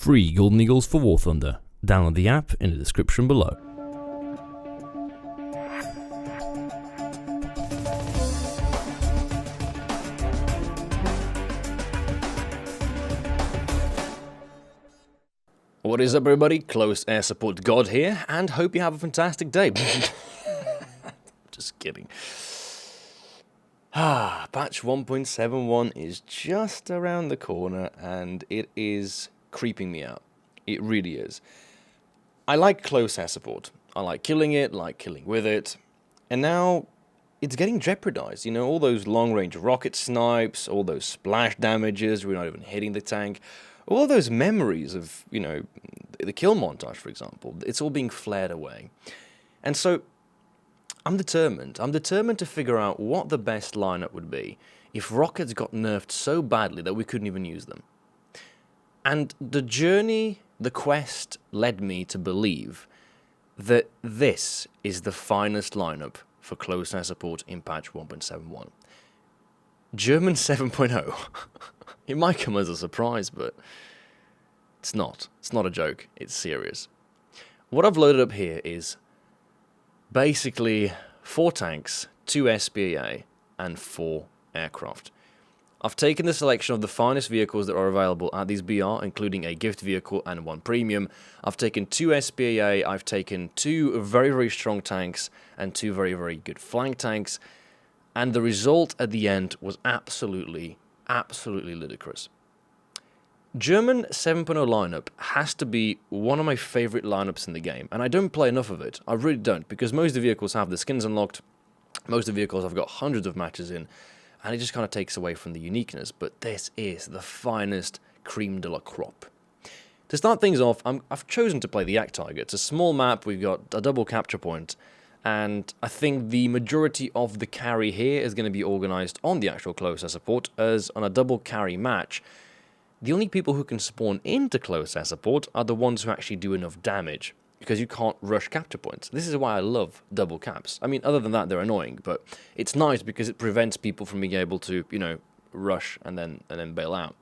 free Golden Eagles for War Thunder. Download the app in the description below. What is up, everybody? Close Air Support God here, and hope you have a fantastic day. Just kidding. Patch 1.71 is just around the corner, and it is creeping me out. It really is. I like close air support. I like killing it, like killing with it, and now it's getting jeopardized. You know, all those long-range rocket snipes, all those splash damages, we're not even hitting the tank. All those memories of, you know, the kill montage, for example, it's all being flared away. And so, I'm determined. I'm determined to figure out what the best lineup would be if rockets got nerfed so badly that we couldn't even use them. And the journey, the quest, led me to believe that this is the finest lineup for close air support in patch 1.71. German 7.0. It might come as a surprise, but it's not. It's not a joke. It's serious. What I've loaded up here is basically 4 tanks, 2 SPA, and 4 aircraft. I've taken the selection of the finest vehicles that are available at these BR, including a gift vehicle and 1 premium. I've taken 2 SPA, I've taken 2 very, very strong tanks, and 2 very, very good flank tanks, and the result at the end was absolutely ludicrous. German 7.0 lineup has to be one of my favorite lineups in the game, and I don't play enough of it. I really don't, because most of the vehicles have the skins unlocked, most of the vehicles I've got hundreds of matches in, and it just kind of takes away from the uniqueness, but this is the finest cream de la crop. To start things off, I've chosen to play the Yak Tiger. It's a small map, we've got a double capture point, and I think the majority of the carry here is going to be organized on the actual close air support, as on a double carry match, the only people who can spawn into close air support are the ones who actually do enough damage, because you can't rush capture points. This is why I love double caps. I mean, other than that, they're annoying, but it's nice because it prevents people from being able to, you know, rush and then bail out.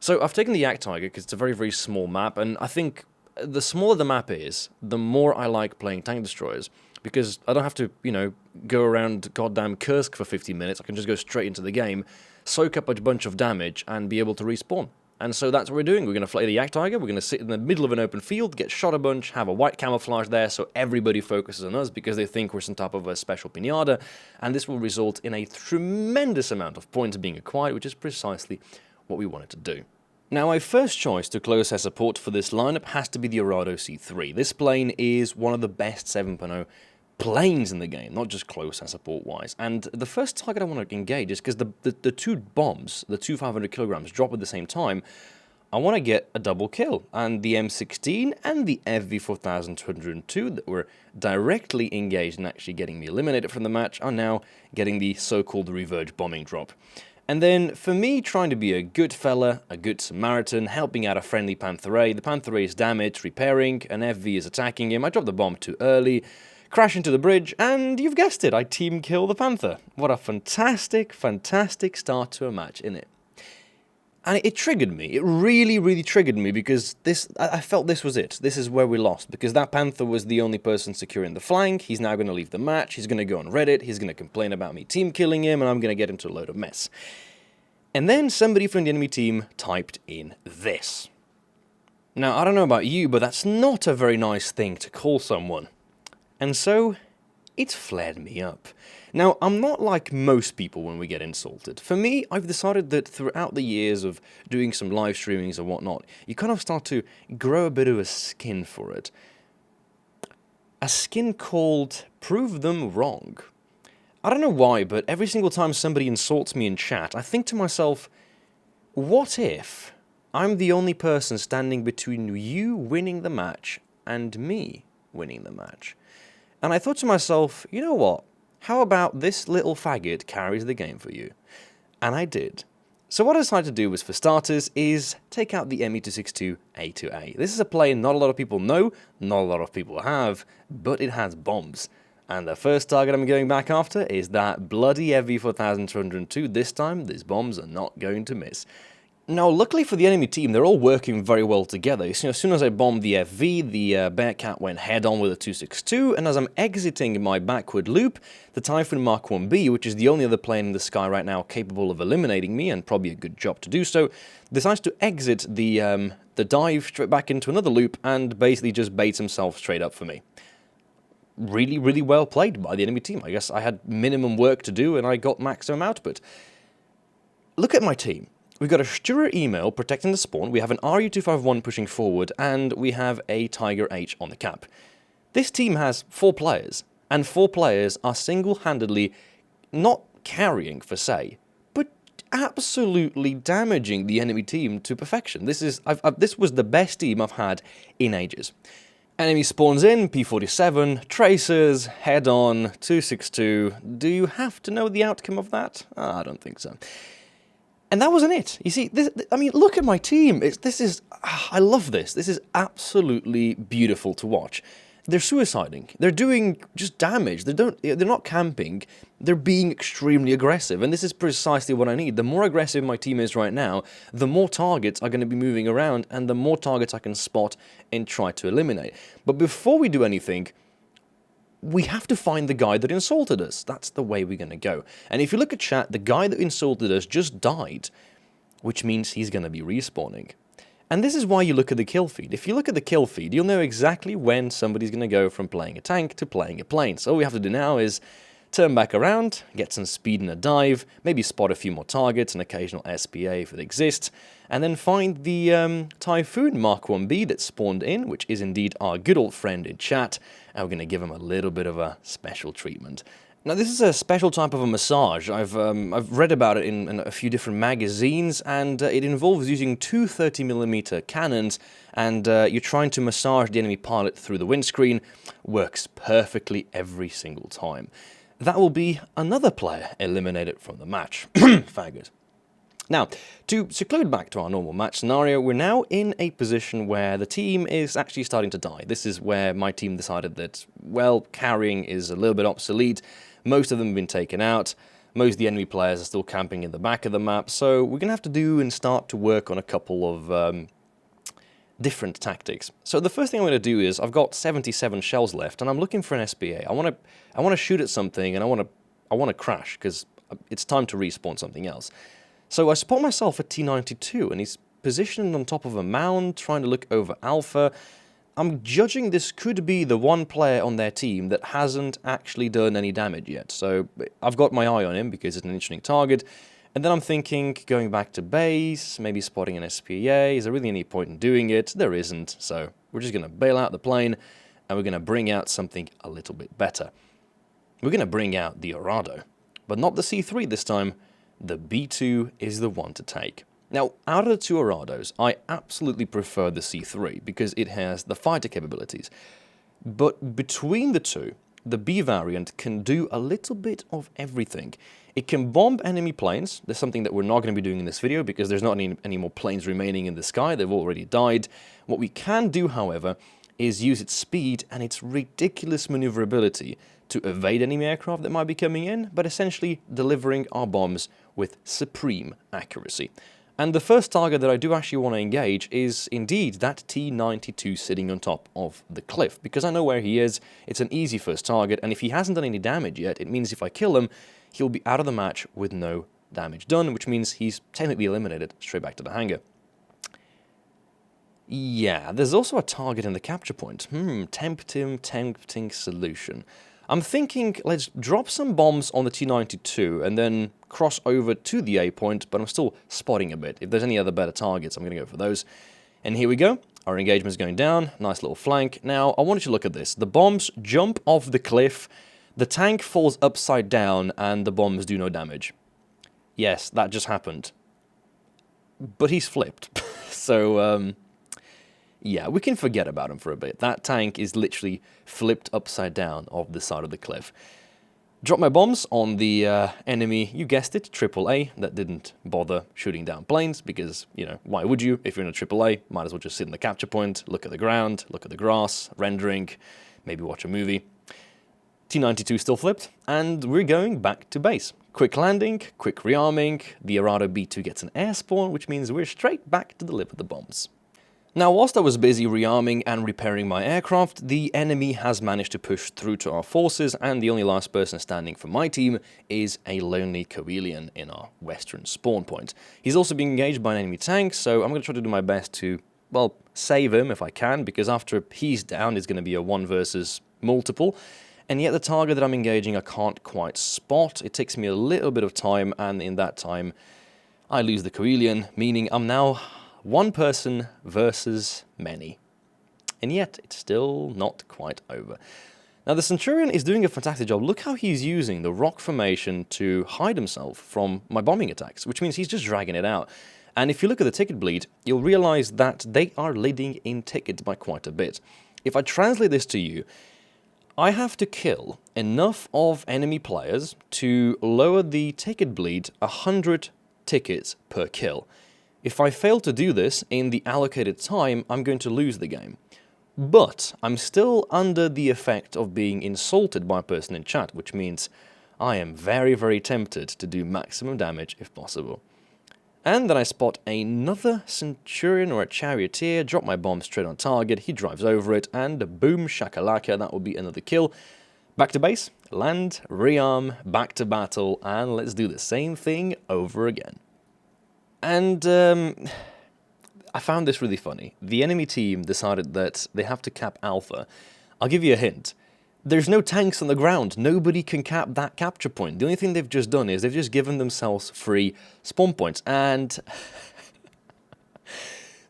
So I've taken the Yak Tiger because it's a very, very small map, and I think the smaller the map is, the more I like playing tank destroyers, because I don't have to, you know, go around goddamn Kursk for 50 minutes. I can just go straight into the game, soak up a bunch of damage, and be able to respawn. And so that's what we're doing. We're going to play the Yak Tiger, we're going to sit in the middle of an open field, get shot a bunch, have a white camouflage there so everybody focuses on us because they think we're some type of a special pinata, and this will result in a tremendous amount of points being acquired, which is precisely what we wanted to do. Now, my first choice to close air support for this lineup has to be the Arado C3. This plane is one of the best 7.0 planes in the game, not just close air support wise. And the first target I want to engage is because the 2 bombs, the 2 500 kilograms, drop at the same time. I want to get a double kill, and the M16 and the FV4202 that were directly engaged in actually getting me eliminated from the match are now getting the so-called reverge bombing drop. And then, for me, trying to be a good fella, a good Samaritan, helping out a friendly Panther A, the Panther A is damaged, repairing, an FV is attacking him, I dropped the bomb too early, crash into the bridge, and you've guessed it, I team kill the Panther. What a fantastic, fantastic start to a match, innit? And it triggered me. It really, really triggered me, because I felt this was it. This is where we lost, because that Panther was the only person securing the flank. He's now going to leave the match. He's going to go on Reddit. He's going to complain about me team killing him, and I'm going to get into a load of mess. And then somebody from the enemy team typed in this. Now, I don't know about you, but that's not a very nice thing to call someone. And so, it flared me up. Now, I'm not like most people when we get insulted. For me, I've decided that throughout the years of doing some live streamings and whatnot, you kind of start to grow a bit of a skin for it. A skin called Prove Them Wrong. I don't know why, but every single time somebody insults me in chat, I think to myself, what if I'm the only person standing between you winning the match and me winning the match? And I thought to myself, you know what? How about this little faggot carries the game for you? And I did. So what I decided to do was, for starters, is take out the ME262 A2A. This is a plane not a lot of people know, not a lot of people have, but it has bombs. And the first target I'm going back after is that bloody FV4202. This time, these bombs are not going to miss. Now, luckily for the enemy team, they're all working very well together. So, as soon as I bombed the FV, the Bearcat went head-on with a 262, and as I'm exiting my backward loop, the Typhoon Mark 1B, which is the only other plane in the sky right now capable of eliminating me, and probably a good job to do so, decides to exit the dive straight back into another loop, and basically just baits himself straight up for me. Really, really well played by the enemy team. I guess I had minimum work to do, and I got maximum output. Look at my team. We've got a Sturer email protecting the spawn, we have an RU-251 pushing forward, and we have a Tiger H on the cap. This team has 4 players, and 4 players are single-handedly not carrying for say, but absolutely damaging the enemy team to perfection. This was the best team I've had in ages. Enemy spawns in, P-47, tracers, head-on, 262. Do you have to know the outcome of that? I don't think so. And that wasn't it. You see, I mean, look at my team. I love this. This is absolutely beautiful to watch. They're suiciding. They're doing just damage. They're not camping. They're being extremely aggressive. And this is precisely what I need. The more aggressive my team is right now, the more targets are going to be moving around, and the more targets I can spot and try to eliminate. But before we do anything, we have to find the guy that insulted us. That's the way we're going to go. And if you look at chat, the guy that insulted us just died, which means he's going to be respawning. And this is why you look at the kill feed. If you look at the kill feed, you'll know exactly when somebody's going to go from playing a tank to playing a plane. So all we have to do now is turn back around, get some speed in a dive, maybe spot a few more targets, an occasional SPA if it exists, and then find the Typhoon Mark 1B that spawned in, which is indeed our good old friend in chat, and we're going to give him a little bit of a special treatment. Now, this is a special type of a massage. I've read about it in a few different magazines, and it involves using 2 30mm cannons, and you're trying to massage the enemy pilot through the windscreen. Works perfectly every single time. That will be another player eliminated from the match. Faggot. Now, to seclude back to our normal match scenario, we're now in a position where the team is actually starting to die. This is where my team decided that, well, carrying is a little bit obsolete. Most of them have been taken out. Most of the enemy players are still camping in the back of the map, so we're going to have to do and start to work on a couple of different tactics. So the first thing I'm going to do is, I've got 77 shells left, and I'm looking for an SPA. I want to shoot at something, and I want to crash, because it's time to respawn something else. So I spot myself at T92, and he's positioned on top of a mound, trying to look over Alpha. I'm judging this could be the one player on their team that hasn't actually done any damage yet. So I've got my eye on him because it's an interesting target. And then I'm thinking, going back to base, maybe spotting an SPA. Is there really any point in doing it? There isn't. So we're just going to bail out the plane, and we're going to bring out something a little bit better. We're going to bring out the Orado, but not the C3 this time. The B2 is the one to take. Now, out of the 2 Orados, I absolutely prefer the C3 because it has the fighter capabilities. But between the 2, the B variant can do a little bit of everything. It can bomb enemy planes. There's something that we're not going to be doing in this video because there's not any more planes remaining in the sky. They've already died. What we can do, however, is use its speed and its ridiculous maneuverability to evade enemy aircraft that might be coming in, but essentially delivering our bombs with supreme accuracy. And the first target that I do actually want to engage is indeed that T92 sitting on top of the cliff, because I know where he is. It's an easy first target, and if he hasn't done any damage yet, it means if I kill him, he'll be out of the match with no damage done, which means he's technically eliminated straight back to the hangar. Yeah, there's also a target in the capture point. Tempting solution. I'm thinking, let's drop some bombs on the T92 and then cross over to the A point, but I'm still spotting a bit. If there's any other better targets, I'm going to go for those. And here we go. Our engagement is going down. Nice little flank. Now, I want you to look at this. The bombs jump off the cliff, the tank falls upside down, and the bombs do no damage. Yes, that just happened. But he's flipped. So, yeah, we can forget about him for a bit. That tank is literally flipped upside down off the side of the cliff. Drop my bombs on the enemy, you guessed it, AAA, that didn't bother shooting down planes, because, you know, why would you? If you're in a AAA, might as well just sit in the capture point, look at the ground, look at the grass, rendering, maybe watch a movie. T92 still flipped, and we're going back to base, Quick landing, quick rearming, the Arado B2 gets an air spawn, which means we're straight back to deliver the bombs. Now, whilst I was busy rearming and repairing my aircraft, the enemy has managed to push through to our forces, and the only last person standing for my team is a lonely Coelian in our western spawn point. He's also being engaged by an enemy tank, so I'm going to try to do my best to, well, save him if I can, because after he's down, it's going to be a 1 versus multiple, and yet the target that I'm engaging I can't quite spot. It takes me a little bit of time, and in that time, I lose the Coelian, meaning I'm now 1 person versus many. And yet, it's still not quite over. Now, the Centurion is doing a fantastic job. Look how he's using the rock formation to hide himself from my bombing attacks, which means he's just dragging it out. And if you look at the ticket bleed, you'll realize that they are leading in tickets by quite a bit. If I translate this to you, I have to kill enough of enemy players to lower the ticket bleed 100 tickets per kill. If I fail to do this in the allocated time, I'm going to lose the game. But I'm still under the effect of being insulted by a person in chat, which means I am very, very tempted to do maximum damage if possible. And then I spot another Centurion or a Charioteer, drop my bomb straight on target, he drives over it, and boom, shakalaka, that will be another kill. Back to base, land, rearm, back to battle, and let's do the same thing over again. And I found this really funny. The enemy team decided that they have to cap Alpha. I'll give you a hint. There's no tanks on the ground. Nobody can cap that capture point. The only thing they've just done is they've just given themselves free spawn points. And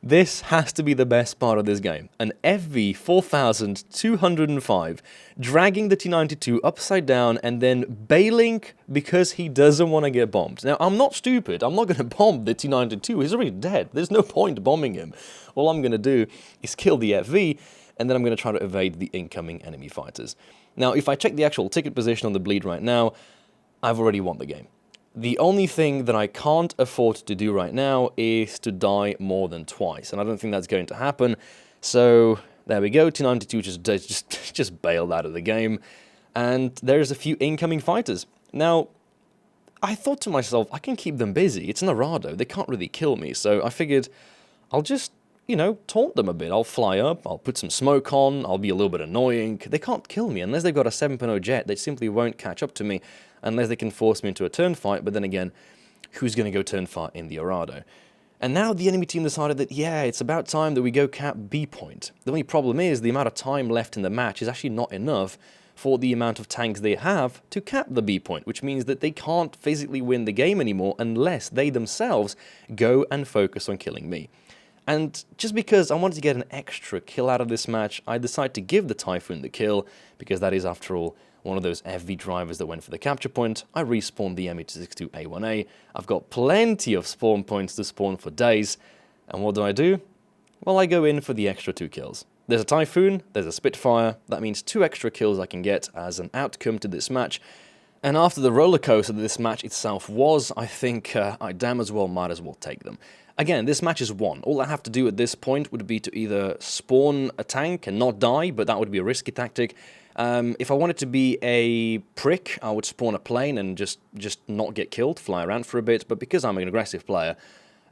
this has to be the best part of this game. An FV 4205 dragging the T-92 upside down and then bailing because he doesn't want to get bombed. Now, I'm not stupid. I'm not going to bomb the T-92. He's already dead. There's no point bombing him. All I'm going to do is kill the FV, and then I'm going to try to evade the incoming enemy fighters. Now, if I check the actual ticket position on the bleed right now, I've already won the game. The only thing that I can't afford to do right now is to die more than twice, and I don't think that's going to happen. So there we go, T-92 just bailed out of the game, and there's a few incoming fighters. Now, I thought to myself, I can keep them busy. It's an Arado, they can't really kill me, so I figured I'll just, you know, taunt them a bit. I'll fly up, I'll put some smoke on, I'll be a little bit annoying. They can't kill me unless they've got a 7.0 jet. They simply won't catch up to me unless they can force me into a turn fight, but then again, who's going to go turn fight in the Arado? And now the enemy team decided that, yeah, it's about time that we go cap B point. The only problem is the amount of time left in the match is actually not enough for the amount of tanks they have to cap the B point, which means that they can't physically win the game anymore unless they themselves go and focus on killing me. And just because I wanted to get an extra kill out of this match, I decided to give the Typhoon the kill, because that is, after all, one of those FV drivers that went for the capture point. I respawned the M262A1A. I've got plenty of spawn points to spawn for days. And what do? Well, I go in for the extra 2 kills. There's a Typhoon, there's a Spitfire. That means 2 extra kills I can get as an outcome to this match. And after the rollercoaster that this match itself was, I think I might as well take them. Again, this match is won. All I have to do at this point would be to either spawn a tank and not die, but that would be a risky tactic. If I wanted to be a prick, I would spawn a plane and just not get killed, fly around for a bit. But because I'm an aggressive player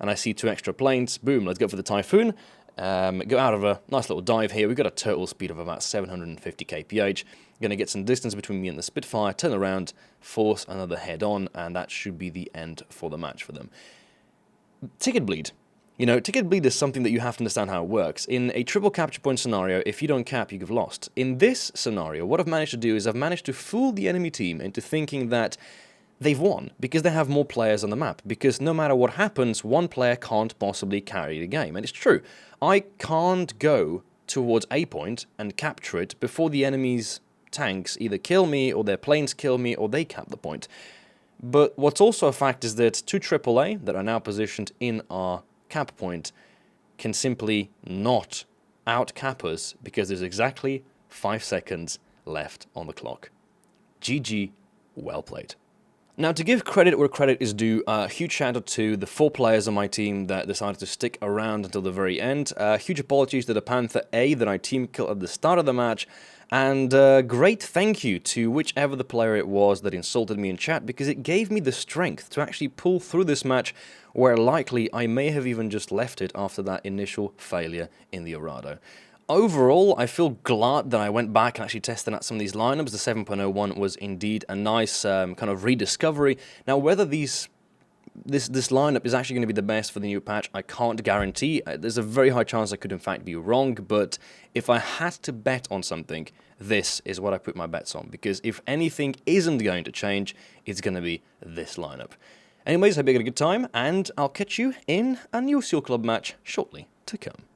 and I see 2 extra planes, boom, let's go for the Typhoon. Go out of a nice little dive here. We've got a total speed of about 750 kph. Going to get some distance between me and the Spitfire, turn around, force another head-on, and that should be the end for the match for them. Ticket bleed. You know, ticket bleed is something that you have to understand how it works. In a triple capture point scenario, if you don't cap, you've lost. In this scenario, what I've managed to do is I've managed to fool the enemy team into thinking that they've won, because they have more players on the map. Because no matter what happens, one player can't possibly carry the game. And it's true. I can't go towards A point and capture it before the enemy's tanks either kill me, or their planes kill me, or they cap the point. But what's also a fact is that 2 AAA that are now positioned in our cap point can simply not out-cap us, because there's exactly 5 seconds left on the clock. GG, well played. Now, to give credit where credit is due, a huge shout out to the 4 players on my team that decided to stick around until the very end. Huge apologies to the Panther A that I team killed at the start of the match. And great thank you to whichever the player it was that insulted me in chat, because it gave me the strength to actually pull through this match, where likely I may have even just left it after that initial failure in the Orado. Overall, I feel glad that I went back and actually tested out some of these lineups. The 7.01 was indeed a nice kind of rediscovery. Now, whether this lineup is actually going to be the best for the new patch, I can't guarantee. There's a very high chance I could in fact be wrong, but if I had to bet on something, this is what I put my bets on, because if anything isn't going to change, it's going to be this lineup. Anyways, hope you had a good time, and I'll catch you in a new Seal Club match shortly to come.